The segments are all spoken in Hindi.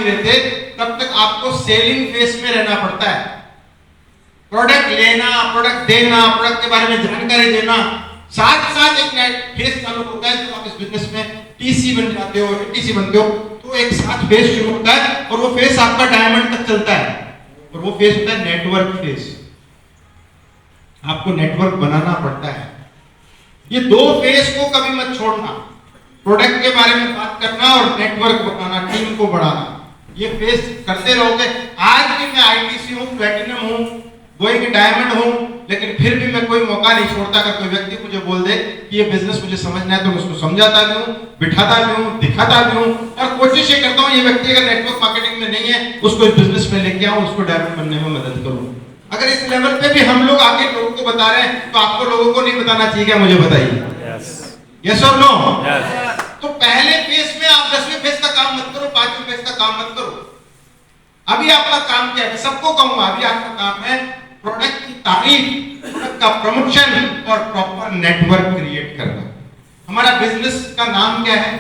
लेते तब तक आपको सेलिंग फेस में रहना पड़ता है। प्रोडक्ट लेना, प्रोडक्ट देना, प्रोडक्ट के बारे में जानकारी देना, साथ साथ एक फेस चालू होता है। जब आप इस बिजनेस में टीसी बन जाते हो, टीसी बनते हो, तो एक साथ फेस शुरू होता है और वो फेस आपका डायमंड तक चलता है और वो फेस होता है नेटवर्क फेस। आपको नेटवर्क बनाना पड़ता है। ये दो फेस को कभी मत छोड़ना, प्रोडक्ट के बारे में बात करना और नेटवर्क बनाना, टीम को बढ़ाना। ये फेस करते रहोगे। आज भी मैं आईटीसी हूँ, प्लैटिनम हूँ, गोइंग डायमंड हूँ, लेकिन फिर भी मैं कोई मौका नहीं छोड़ता। अगर कोई व्यक्ति मुझे बोल दे कि ये बिजनेस मुझे समझना है तो मैं उसको समझाता भी हूँ, बिठाता भी हूँ, दिखाता भी हूँ और कोशिश ये करता हूँ ये व्यक्ति अगर नेटवर्क मार्केटिंग में नहीं है उसको इस बिजनेस में लेके आऊँ, उसको डायमंड बनने में मदद करूँ। अगर इस लेवल पे भी हम लोग आगे लोगों को बता रहे हैं तो आपको लोगों को नहीं बताना चाहिए क्या? मुझे बताइए। यस और नो? तो पहले फेस में आप 10वें फेस का काम मत करो, 5वें फेस का काम मत करो। अभी आपका काम क्या है? सबको कहूंगा अभी आपका काम है प्रोडक्ट की तारीफ, प्रोडक्ट का प्रमोशन और प्रॉपर नेटवर्क क्रिएट करना। हमारा बिजनेस का नाम क्या है?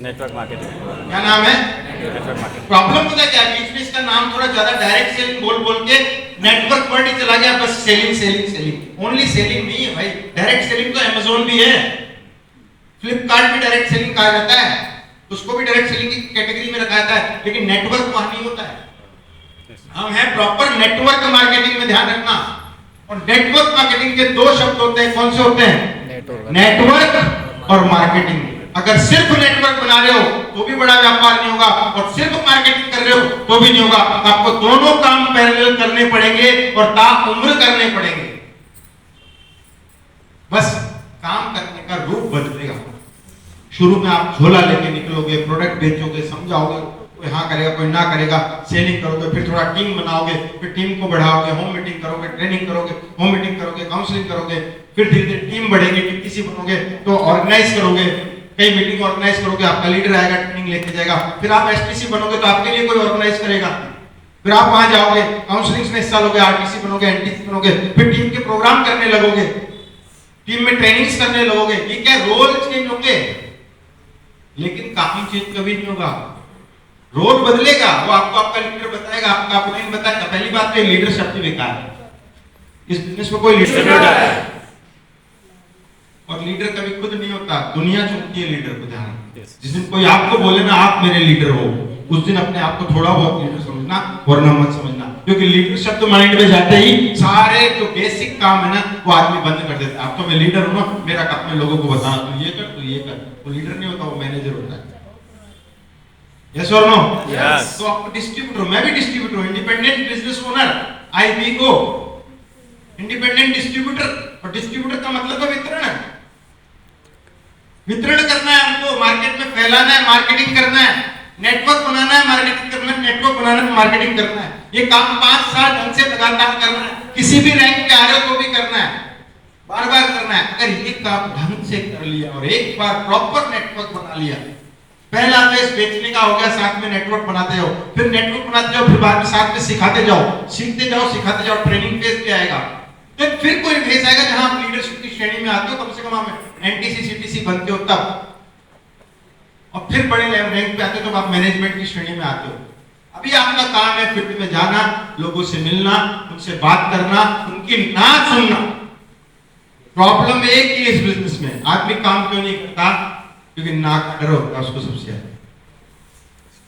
Network marketing. क्या नाम है? Network marketing. प्रॉब्लम पता क्या है? बीच में इसका नाम थोड़ा ज्यादा डायरेक्ट सेलिंग बोल बोल के नेटवर्क वर्ड ही चला गया, बस selling selling selling. Only selling नहीं है भाई, डायरेक्ट सेलिंग तो अमेज़न भी है, फ्लिपकार्ट भी डायरेक्ट सेलिंग कहा जाता है, उसको भी डायरेक्ट सेलिंग की कैटेगरी में रखा जाता है, लेकिन नेटवर्क वहां नहीं होता है। हम है प्रॉपर नेटवर्क मार्केटिंग में, ध्यान रखना। और नेटवर्क मार्केटिंग के दो शब्द होते हैं, कौन से होते हैं? नेटवर्क और मार्केटिंग। अगर सिर्फ नेटवर्क बना रहे हो तो भी बड़ा व्यापार नहीं होगा और सिर्फ मार्केटिंग कर रहे हो तो भी नहीं होगा। आपको दोनों काम पैरेलल करने पड़ेंगे और ताउम्र करने पड़ेंगे। बस काम करने का रूप बदलेगा। शुरू में आप झोला लेके निकलोगे, प्रोडक्ट बेचोगे, समझाओगे, कोई हाँ करेगा कोई ना करेगा, सेलिंग करोगे, फिर थोड़ा टीम बनाओगे, फिर टीम को बढ़ाओगे, होम मीटिंग करोगे, ट्रेनिंग करोगे, होम मीटिंग करोगे, काउंसलिंग करोगे, फिर धीरे धीरे टीम बढ़ेगी, टीपीसी बनोगे तो ऑर्गेनाइज करोगे, कई मीटिंग ऑर्गेनाइज करोगे, आपका लीडर आएगा, ट्रेनिंग लेके जाएगा, फिर आप एसटीसी बनोगे तो आपके लिए कोई ऑर्गेनाइज करेगा, फिर आप वहां जाओगे, काउंसलिंग में हिस्सा लोगे, आरटीसी बनोगे, एनटीसी बनोगे, फिर टीम के प्रोग्राम करने लगोगे, टीम में ट्रेनिंग्स करने लगोगे। ये क्या रोल चेंज होंगे, लेकिन काम चेंज कभी नहीं होगा। रोल बदलेगा, वो आपको आपका लीडर बताएगा, आपका अपना नहीं बताएगा। पहली बात तो लीडर शब्द बेकार है, इस बिजनेस में कोई लीडर नहीं है और लीडर कभी खुद नहीं होता, दुनिया चुनती है लीडर को। ध्यान, जिस दिन कोई आपको बोले ना आप मेरे लीडर हो, उस दिन अपने आप को थोड़ा बहुत लीडर समझना, वरना मत समझना, क्योंकि लीडर शब्द माइंड में जाते ही सारे जो बेसिक काम है ना वो आदमी बंद कर देता है। अब तो मैं लीडर हूं ना, मेरा काम है लोगों को बताना, तू ये कर, तू ये कर। वो लीडर नहीं होता, वो मैनेजर होता है। यस और नो? यस। तो आप डिस्ट्रीब्यूटर, मैं भी डिस्ट्रीब्यूटर हूं, independent business owner, IBO, independent distributor. और डिस्ट्रीब्यूटर का मतलब है वितरण, वितरण करना है हमको, मार्केट में फैलाना है, मार्केटिंग करना है, नेटवर्क बनाना है, मार्केटिंग करना है, नेटवर्क बनाना है, मार्केटिंग करना है। ये काम 5 साल ढंग से लगातार करना है, किसी भी रैंक पे आ रहे हो तो भी करना है, बार बार करना है। अगर ये काम ढंग से कर लिया और एक बार प्रॉपर नेटवर्क बना लिया, पहला फेस बेचने का हो गया, साथ में नेटवर्क बनाते जाओ, फिर नेटवर्क बनाते जाओ, फिर बाद में साथ में सिखाते जाओ, सीखते जाओ, सिखाते जाओ, ट्रेनिंग फेस भी आएगा, तो फिर कोई फेस आएगा जहां आप लीडरशिप की श्रेणी में आते हो, कम से कम आप एनटीसी सीटीसी बनते हो तब, और फिर बड़े रैंक पे आते हो तो आप मैनेजमेंट की श्रेणी में आते हो। अभी आपका काम है फील्ड में जाना, लोगों से मिलना, उनसे बात करना, उनकी ना सुनना। प्रॉब्लम एक ही इस बिजनेस में, आदमी काम क्यों नहीं करता? क्योंकि नाक का डर होता है उसको सबसे ज्यादा।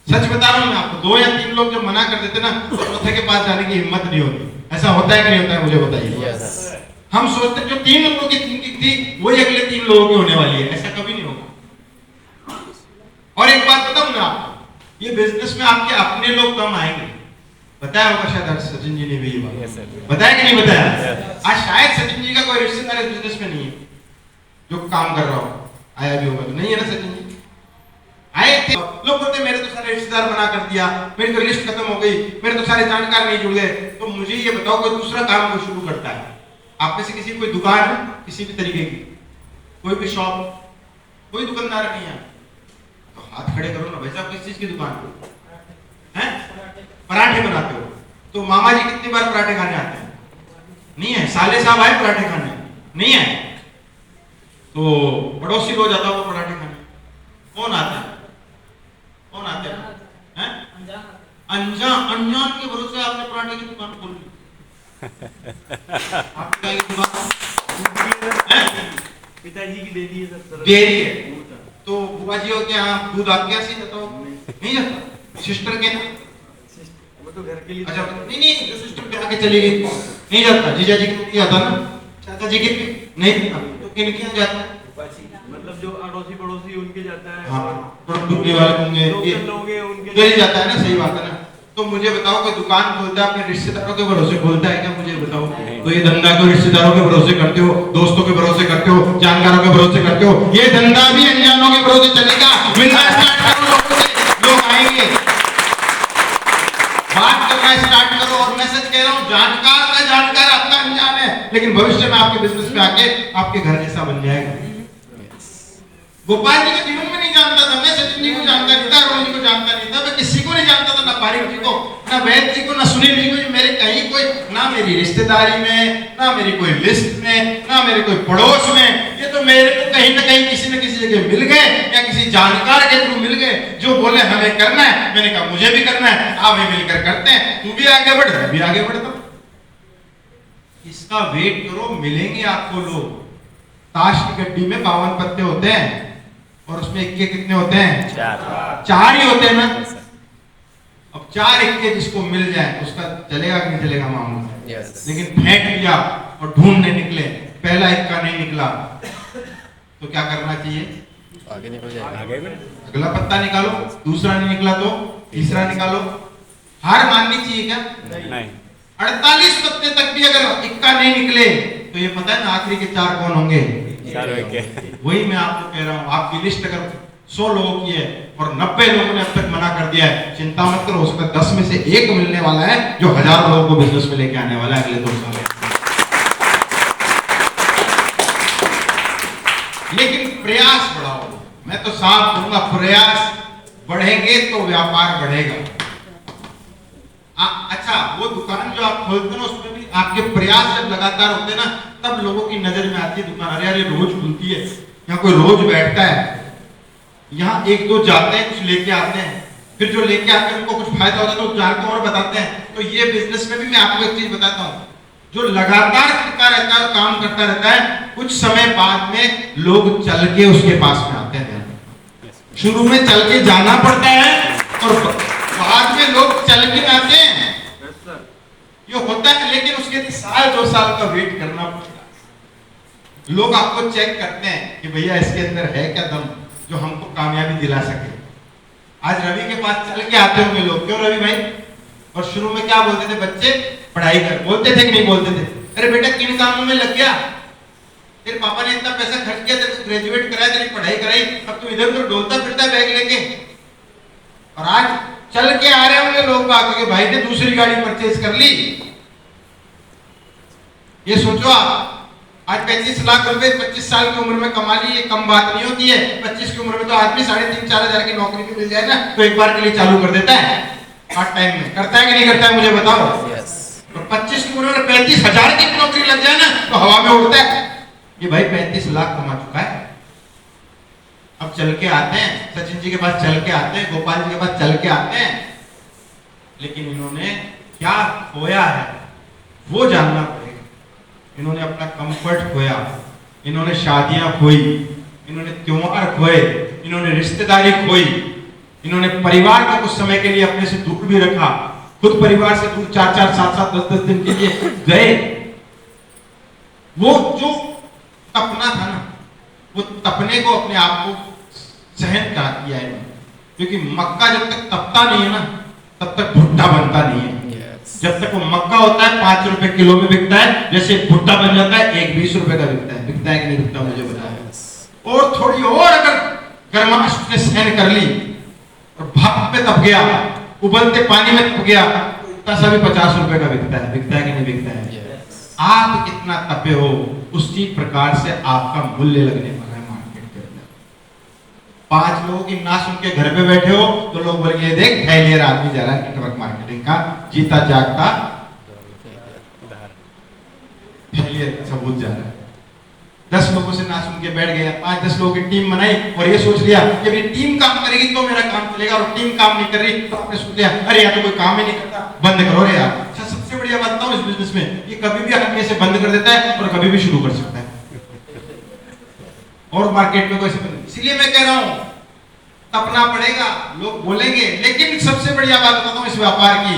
सच बता रहा हूं मैं आपको, 2 या 3 लोग जब मना कर देते ना तो चौथे के पास जाने की हिम्मत नहीं होती। ऐसा होता है कि नहीं होता है? मुझे बताइए। हम सोचते जो 3 लोगों की थिंकिंग थी वही अगले 3 लोगों की होने वाली है, ऐसा कभी नहीं होगा। और एक बात बताऊं मैं आपको, ये बिजनेस में आपके अपने लोग कम आएंगे। बताया होगा शायद सचिन जी ने भी ये बात बताया कि नहीं बताया? आज शायद सचिन जी का कोई रिश्तेदार इस बिजनेस में नहीं है जो काम कर रहा हो, आया भी होगा तो नहीं है ना? सचिन जी आए थे, लोग बोलते मेरे तो सारे रिश्तेदार बना कर दिया, मेरी तो लिस्ट खत्म हो गई, मेरे तो सारे जानकार नहीं जुड़ गए। तो मुझे ये बताओ कोई दूसरा काम को शुरू करता है आप में से किसी कोई दुकान है किसी भी तरीके की, कोई भी शॉप, कोई दुकानदार नहीं है तो हाथ खड़े करो ना भाई साहब, किस चीज की दुकान है? पराठे बनाते हो तो मामा जी कितनी बार पराठे खाने आते हैं? नहीं है। साले साहब आए पराठे खाने? नहीं है। तो पड़ोसी रोज आता होगा पराठे खाने, कौन आता है? कौन आते हैं? अनजान के भरोसे आपने पराठे की दुकान खोल ली। आपकी क्या की दुकान पिताजी की डेयरी है सब डेयरी है, तो बुआ जी हो के यहाँ दूध आपके यहाँ से जाता हो? नहीं जाता। सिस्टर के यहाँ? वो तो घर के लिए अच्छा नहीं, जो सिस्टर के आके चली गई नहीं जाता। जीजा जी के नहीं जाता ना, चाचा जी के नहीं, तो किन के यहाँ जाता है? मतलब जो अड़ोसी पड़ोसी उनके जाता है। हाँ, डुबने वाले होंगे, लोकल लोग हैं उनके उधर ही जाता है ना। सही बात है ना। तो मुझे बताओ कि दुकान खोलता है अपने रिश्तेदारों के भरोसे खोलता है क्या? मुझे बताओ। तो ये धंधा को रिश्तेदारों के भरोसे करते हो, दोस्तों के भरोसे करते हो, जानकारों के भरोसे करते हो। ये धंधा भी अनजानों के भरोसे चलेगा। मिलना स्टार्ट करो लोगों से, लोग आएंगे। बात करना स्टार्ट करो। और मैं सच कह रहा हूँ, जानकार का जानकार आपका अनजान है, लेकिन भविष्य में आपके बिजनेस में आके आपके घर जैसा बन जाएगा। गोपाल जी के जीवन में नहीं जानता था, मैं सचिन जी को जानता नहीं था, अरुण जी को जानता नहीं था, मैं किसी को नहीं जानता था, ना पारिक जी को, ना वैद जी को, ना सुनील जी को। मेरे कहीं कोई, ना मेरी रिश्तेदारी में, ना मेरी कोई लिस्ट में, ना मेरे कोई पड़ोस में। ये तो मेरे को कहीं ना कहीं किसी न किसी जगह मिल गए, या किसी जानकार के थ्रू मिल गए, जो बोले हमें करना है। मैंने कहा मुझे भी करना है, आप भी मिलकर करते हैं। तू भी आगे बढ़, मैं भी आगे बढ़ता हूं। इसका वेट करो, मिलेंगे आपको लोग। ताश की गड्डी में 52 पत्ते होते हैं, और उसमें इक्के कितने होते हैं? 4 ही होते हैं ना। अब 4 इक्के जिसको मिल जाए उसका चलेगा कि नहीं चलेगा मामला। लेकिन फेंक दिया और ढूंढने निकले, पहला इक्का नहीं निकला, तो क्या करना चाहिए? आगे निकल जाएगा, आगे भी अगला पत्ता निकालो। दूसरा नहीं निकला तो तीसरा निकालो। हार माननी चाहिए क्या? नहीं। 48 पत्ते तक भी अगर इक्का नहीं निकले, तो ये पता है ना आखिरी के 4 कौन होंगे? वही मैं आपको कह रहा हूँ। आपकी लिस्ट अगर 100 लोगों की है और 90 लोगों ने अब तक मना कर दिया है, चिंता मत करो, उसका 10 में से 1 मिलने वाला है, जो 1000 लोगों को बिजनेस में लेके आने वाला है अगले 2 साल में। लेकिन प्रयास बढ़ाओ। मैं तो साफ कहूंगा, प्रयास बढ़ेंगे तो व्यापार बढ़ेगा। अच्छा, वो दुकान जो आप खोलते हैं ना, उसमें भी आपके प्रयास जब लगातार होते हैं ना, तब लोगों की नजर में आती है दुकान। अरे रोज खुलती है, यहाँ कोई रोज बैठता है, यहाँ 1-2 जाते हैं, कुछ लेके आते हैं, फिर जो लेके आते हैं उनको कुछ फायदा होता है तो 4 को और बताते हैं। तो ये बिजनेस में भी मैं आपको एक चीज बताता हूँ, जो लगातार करता रहता है, काम करता रहता है, कुछ समय बाद में लोग चल के उसके पास में आते हैं। शुरू में चल के जाना पड़ता है और बाद में लोग चल के आते हैं। ये होता है, लेकिन उसके लिए 1-2 साल का वेट करना पड़ेगा। लोग आपको चेक करते हैं कि भैया इसके अंदर है क्या दम जो हमको कामयाबी दिला सके। आज रवि के पास चल के आते होंगे लोग, क्यों रवि भाई? और शुरू में क्या बोलते थे बच्चे? पढ़ाई कर, बोलते थे कि नहीं बोलते थे? अरे बेटा किन कामों में लग गया? तेरे पापा ने इतना पैसा खर्च किया, तेरे को ग्रेजुएट कराया, तेरी पढ़ाई कराई, अब तू इधर उधर डोलता फिरता है बैग लेके। और आज चल के आ रहे होंगे लोग आके, भाई ने दूसरी गाड़ी परचेज कर ली। ये सोचो आप, आज 35 लाख रुपए 25 साल की उम्र में कमा ली, ये कम बात नहीं होती है। 25 की उम्र में तो आदमी 3.5-4 हजार की नौकरी भी मिल जाए ना, तो एक बार के लिए चालू कर देता है पार्ट टाइम में। करता है कि नहीं करता है मुझे बताओ? तो 25 की उम्र में 35 हजार की नौकरी लग जाए ना, तो हवा में उड़ता है। ये भाई 35 लाख कमा चुका है। अब चल के आते हैं, सचिन जी के पास चल के आते हैं, गोपाल जी के पास चल के आते हैं, लेकिन इन्होंने क्या खोया है वो जानना पड़ेगा। इन्होंने अपना कंफर्ट खोया, इन्होंने शादियां खोई, इन्होंने त्योहार खोए, इन्होंने रिश्तेदारी खोई, इन्होंने परिवार को कुछ समय के लिए अपने से दूर भी रखा, खुद परिवार से दूर 4-4, 7-7, 10-10 दिन के लिए गए। वो जो तपना था ना, वो तपने को अपने आप को सहन कर किया है, क्योंकि मक्का जब तक तपता नहीं है ना, तब तक भुट्टा बनता नहीं है। जब तक वो मक्का होता है 5 रुपए किलो में बिकता है, जैसे भुट्टा बन जाता है 1 20 रुपए का बिकता है। बिकता है कि नहीं बिकता मुझे बताओ। और थोड़ी और अगर गर्माश ने सहन कर ली और भाप पे तप गया, उबलते पानी में तप गया, तो सा भी 50 रुपए का बिकता है। बिकता है कि नहीं बिकता है? आप कितना तपे हो, उसी प्रकार से आपका मूल्य लगने वाला है मार्केट के अंदर। 5 लोगों की ना सुन के घर पे बैठे हो तो लोग बोलेंगे देख फेलियर आदमी जा रहा है नेटवर्क मार्केटिंग का, जीता जागता फेलियर सबूत जा रहा है। 10 लोगों से ना सुन के बैठ गया, 5-10 लोगों की टीम बनाई और ये सोच लिया कि मेरी टीम काम करेगी तो मेरा काम चलेगा, और टीम काम नहीं कर रही तो आपने सोच लिया अरे यार तो कोई काम ही नहीं करता, बंद करो रे यार। अच्छा, सबसे बढ़िया बात बताऊं इस बिजनेस में, ये कभी भी आदमी से बंद कर देता है और कभी भी शुरू कर सकता है, और मार्केट में कोई से बंद। इसलिए मैं कह रहा हूं अपना पड़ेगा, लोग बोलेंगे, लेकिन सबसे बढ़िया बात बताता हूं इस व्यापार की,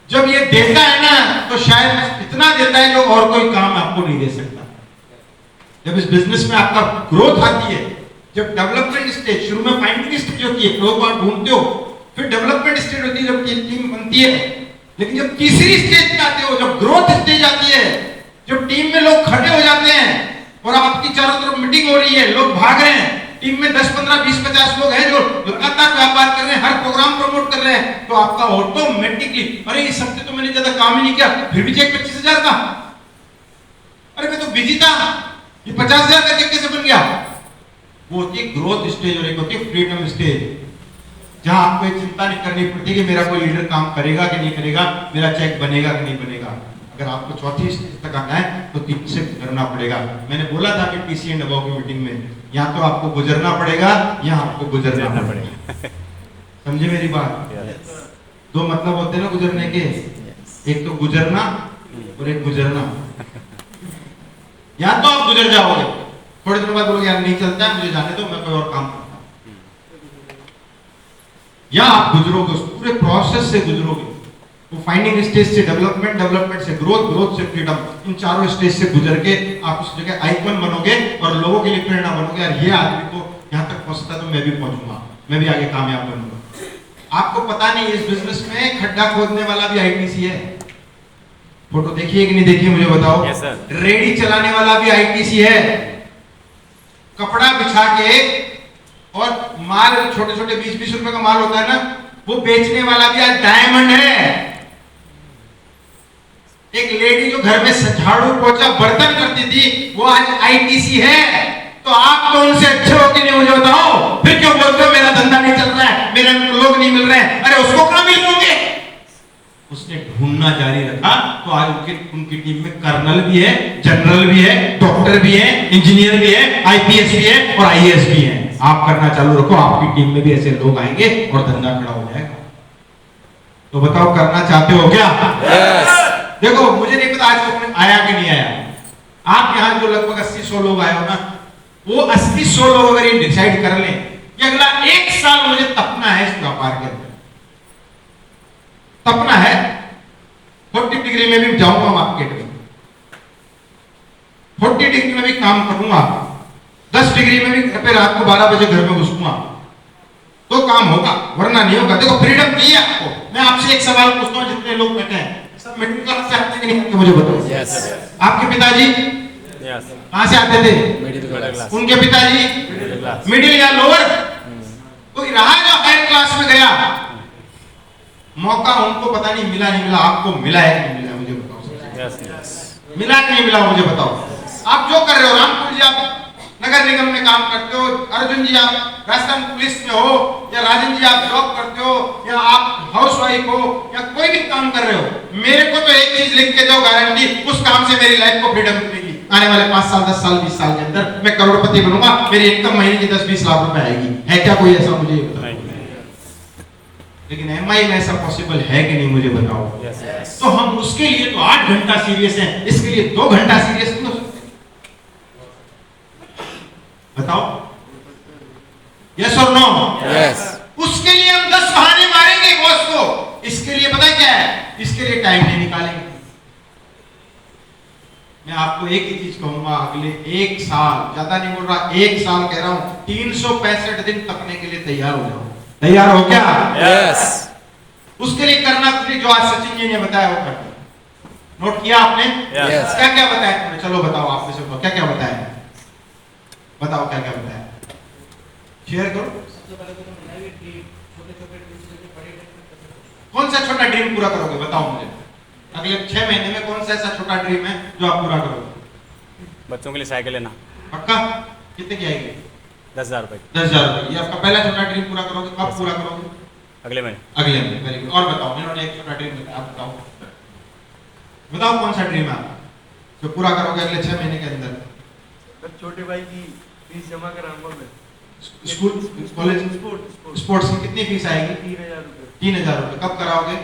जब ये देता है ना तो शायद इतना देता है जो और कोई काम आपको नहीं दे सकता। जब इस बिजनेस में आपका ग्रोथ आती है, जब डेवलपमेंट स्टेज, शुरू में फाइंडिंग स्टेज होती है, लोग आप ढूंढते हो, फिर डेवलपमेंट स्टेज होती है जब टीम बनती है, लेकिन जब तीसरी स्टेज पे आते हो, जब ग्रोथ स्टेज आती है, जब टीम में लोग खड़े हो जाते हैं और आपकी चारों तरफ मीटिंग हो रही है, लोग भाग रहे हैं, टीम में 10, 15, 20, 50 लोग हैं जो लगातार व्यापार कर रहे हैं, हर प्रोग्राम प्रमोट कर रहे हैं, तो आपका ऑटोमेटिकली अरे इस हफ्ते तो मैंने ज्यादा काम ही नहीं किया, फिर भी चेक 25,000 का, अरे मैं तो बिजी था, ये 50,000 का चेक कैसे बन गया? वो होती है ग्रोथ स्टेज और एक होती है फ्रीडम स्टेज, जहां आपको एक चिंता नहीं करनी पड़ती कि मेरा कोई लीडर काम करेगा कि नहीं करेगा, मेरा चेक बनेगा कि नहीं बनेगा। अगर आपको चौथी स्टेज तक आना है तो 3 से गुजरना पड़ेगा। मैंने बोला था कि टीसी एंड अबव की मीटिंग में, यहाँ तो आपको गुजरना पड़ेगा, यहाँ आपको गुजरना पड़ेगा। समझे मेरी बात? दो मतलब होते हैं ना गुजरने के, एक तो गुजरना और एक गुजरना। या तो आप गुजर जाओगे, थोड़े दिनों बाद बोलोगे यार नहीं चलता है, मुझे जाने दो, मैं कोई और काम करता हूं, या आप गुजरोगे, उस पूरे प्रोसेस से गुजरोगे, वो फाइंडिंग स्टेज से डेवलपमेंट, डेवलपमेंट से ग्रोथ, ग्रोथ से फ्रीडम, इन चारों स्टेज से गुजर के आप उस जगह आइकन बनोगे और लोगों के लिए प्रेरणा बनोगे, यार ये आदमी को यहां तक पहुंचता तो मैं भी पहुंचूंगा, मैं भी आगे कामयाब बनूंगा। आपको पता नहीं इस बिजनेस में खड्डा खोदने वाला भी आईटीसी है। फोटो देखिए कि नहीं देखिए मुझे बताओ। yes, रेडी चलाने वाला भी आईटीसी है, कपड़ा बिछा के और माल छोटे छोटे 20-20 रुपए का माल होता है ना, वो बेचने वाला भी आज डायमंड है। एक लेडी जो घर में झाड़ू पोछा बर्तन करती थी वो आज आईटीसी है। तो आप तो उनसे अच्छे हो कि नहीं मुझे बताओ, फिर क्यों बोलते हो मेरा धंधा नहीं चल रहा है, मेरे लोग नहीं मिल रहे हैं? अरे उसको कहां मिल होंगे? उसने ढूंढना जारी रखा तो आज उनकी टीम में कर्नल भी है, जनरल भी है, डॉक्टर भी है, इंजीनियर भी है, आईपीएस भी है और आईएएस भी है। आप करना चालू रखो, आपकी टीम में भी ऐसे लोग आएंगे और धंधा खड़ा हो जाएगा। तो बताओ करना चाहते हो क्या? yes. देखो मुझे नहीं पता आज तक आया कि नहीं आया, आप यहाँ जो लगभग 80-100 लोग आए हो ना, वो 80-100 लोग अगर ये डिसाइड कर लें कि अगला 1 साल मुझे तपना है इस व्यापार के अंदर, तपना है, 40 डिग्री में भी जाऊंगा मार्केट में, 40 डिग्री में भी काम करूंगा, 10 डिग्री में भी घर पे रात को 12 बजे घर में घुसूंगा, तो काम होगा, वरना नहीं होगा। देखो फ्रीडम दी है आपको। मैं आपसे एक सवाल पूछता हूँ, जितने लोग बैठे हैं सब मिडिल क्लास से आते हैं कि नहीं आते, मुझे बताओ। yes. आपके पिताजी yes. कहां से आते थे? Middle class. उनके पिताजी मिडिल क्लास। मिडिल या लोअर? कोई रहा जो हायर क्लास में गया? मौका उनको पता नहीं मिला, नहीं मिला, आपको मिला है कि नहीं मिला मुझे बताओ। yes, yes. मिला कि नहीं मिला मुझे बताओ। आप जो कर रहे हो, रामपुर जी आप नगर निगम में काम करते हो, अर्जुन जी आप राजस्थान पुलिस में हो, या राजन जी आप जॉब करते हो, या आप हाउसवाइफ हो, या कोई भी काम कर रहे हो, मेरे को तो एक चीज लिख के दो गारंटी, उस काम से मेरी लाइफ को फ्रीडम मिलेगी। आने वाले 5 साल 10 साल 20 साल के अंदर मैं करोड़पति बनूंगा, मेरी इनकम महीने की 10-20 लाख रुपए आएगी। है क्या कोई ऐसा? मुझे बताओ। लेकिन एमआई में ऐसा पॉसिबल है कि नहीं मुझे बताओ। yes, yes. तो हम उसके लिए तो 8 घंटा सीरियस हैं, इसके लिए 2 घंटा सीरियस नहीं हो सकते? बताओ यस और नो? yes. उसके लिए हम 10 बहाने मारेंगे बॉस को, इसके लिए पता क्या है, इसके लिए टाइम नहीं निकालेंगे। मैं आपको एक ही चीज कहूंगा, अगले 1 साल, ज्यादा नहीं बोल रहा, 1 साल कह रहा हूं, 365 दिन तकने के लिए तैयार हो जाओ। तैयार हो क्या? yes. उसके लिए करना कुछ नहीं, जो आज सचिन जी ने बताया वो करना। नोट किया आपने? yes. क्या क्या बताया तुमने? चलो बताओ, आप में से क्या क्या बताया, बताओ क्या क्या बताया, शेयर करो। कौन सा छोटा ड्रीम पूरा करोगे बताओ मुझे? अगले 6 महीने में कौन सा ऐसा छोटा ड्रीम है जो आप पूरा करोगे? बच्चों के लिए साइकिल लेना। पक्का? कितने की आएगी? 10,000 रुपए। 10,000 रुपए। ये आपका पहला छोटा ड्रीम पूरा करोगे, कब पूरा करोगे? अगले महीने। अगले महीने। Very good. और बताओ, इन्होंने एक छोटा ड्रीम बताया, आप बताओ, बताओ कौन सा ड्रीम है आपका जो पूरा करोगे अगले 6 महीने के अंदर? मैं छोटे भाई की फीस जमा कराऊंगा मैं स्कूल कॉलेज स्पोर्ट स्पोर्ट्स की कितनी फीस आएगी? 3000 रुपये 3000 रुपये। कब कराओगे?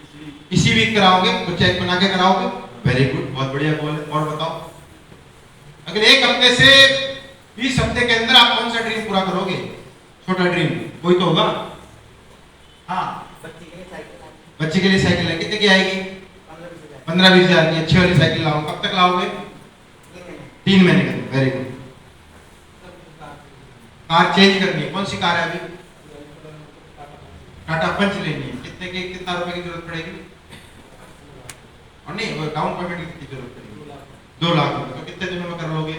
इसलिए इसी वीक कराओगे तो चेक बना के कराओगे? वेरी गुड, बहुत बढ़िया बोल है। और बताओ, अगले एक हफ्ते से 20 हफ्ते के अंदर आप कौन सा ड्रीम पूरा करोगे? छोटा ड्रीम कोई तो होगा। हाँ, बच्चे के लिए साइकिल है, कितने की आएगी? 15-20 हजार की अच्छी वाली साइकिल लाओ। कब तक लाओगे? 3 महीने के अंदर। Very good. कार चेंज करनी है, कौन सी कार है अभी? टाटा पंच लेनी है, कितना रुपए की जरूरत पड़ेगी? और नहीं, वो डाउन पेमेंट की कितनी जरूरत पड़ेगी? 2 लाख रुपए। तो कितने दिनों में कर लोगे?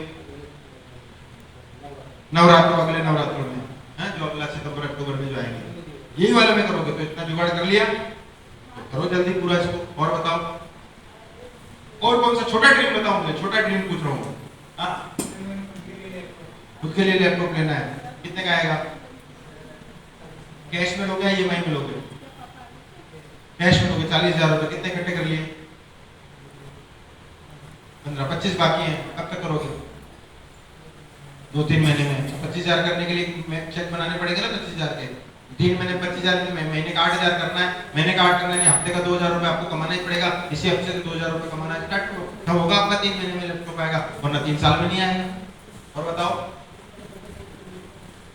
नवरात्र, अगले नवरात्र में है जो अगला सितंबर अक्टूबर में जो आएंगे, यही वाले में करोगे। तो इतना जुगाड़ कर लिया, तो करो जल्दी पूरा इसको। और बताओ, और कौन सा छोटा ड्रीम बताओ मुझे, छोटा ड्रीम पूछ रहा हूँ। हाँ, खुद के लिए लैपटॉप लेना है, कितने का आएगा? कैश में लोगे या ईएमआई में लोगे? कैश में लोगे। 40,000 रुपए। कितने इकट्ठे कर लिए? 15, 25 बाकी हैं। कब तक करोगे? 2-3 महीने में। 25,000 करने के लिए चेक बनाने पड़ेगा ना 25,000 के। 3 महीने 25,000 के, महीने का 8,000 करना है। महीने का 8 करना है, हफ्ते का 2,000 रुपए आपको कमाना ही पड़ेगा। इसी हफ्ते से 2,000 रुपए कमाना है, स्टार्ट करो। तब होगा आपका 3 महीने में लैपटॉप आएगा, वरना 3 साल में नहीं आएगा। और बताओ,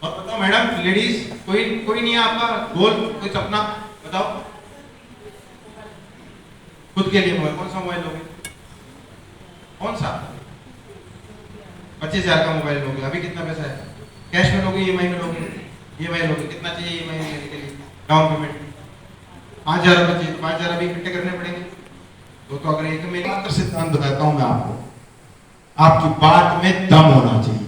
और बताओ मैडम, लेडीज, कोई नहीं है आपका गोल, कोई सपना बताओ? खुद के लिए मोबाइल, कौन सा मोबाइल लोगे? कौन सा? 25,000 का मोबाइल लोगे। अभी कितना पैसा है? कैश में लोगे, ईएमआई में लोगे? ईएमआई लोगे। कितना चाहिए ईएमआई लेने के लिए? डाउन पेमेंट 5,000 रुपए चाहिए, तो 5,000 अभी इकट्ठे करने पड़ेंगे। तो अगर एक महीने का सिद्धांत बताता हूं मैं आपको, आपकी बात में दम होना चाहिए।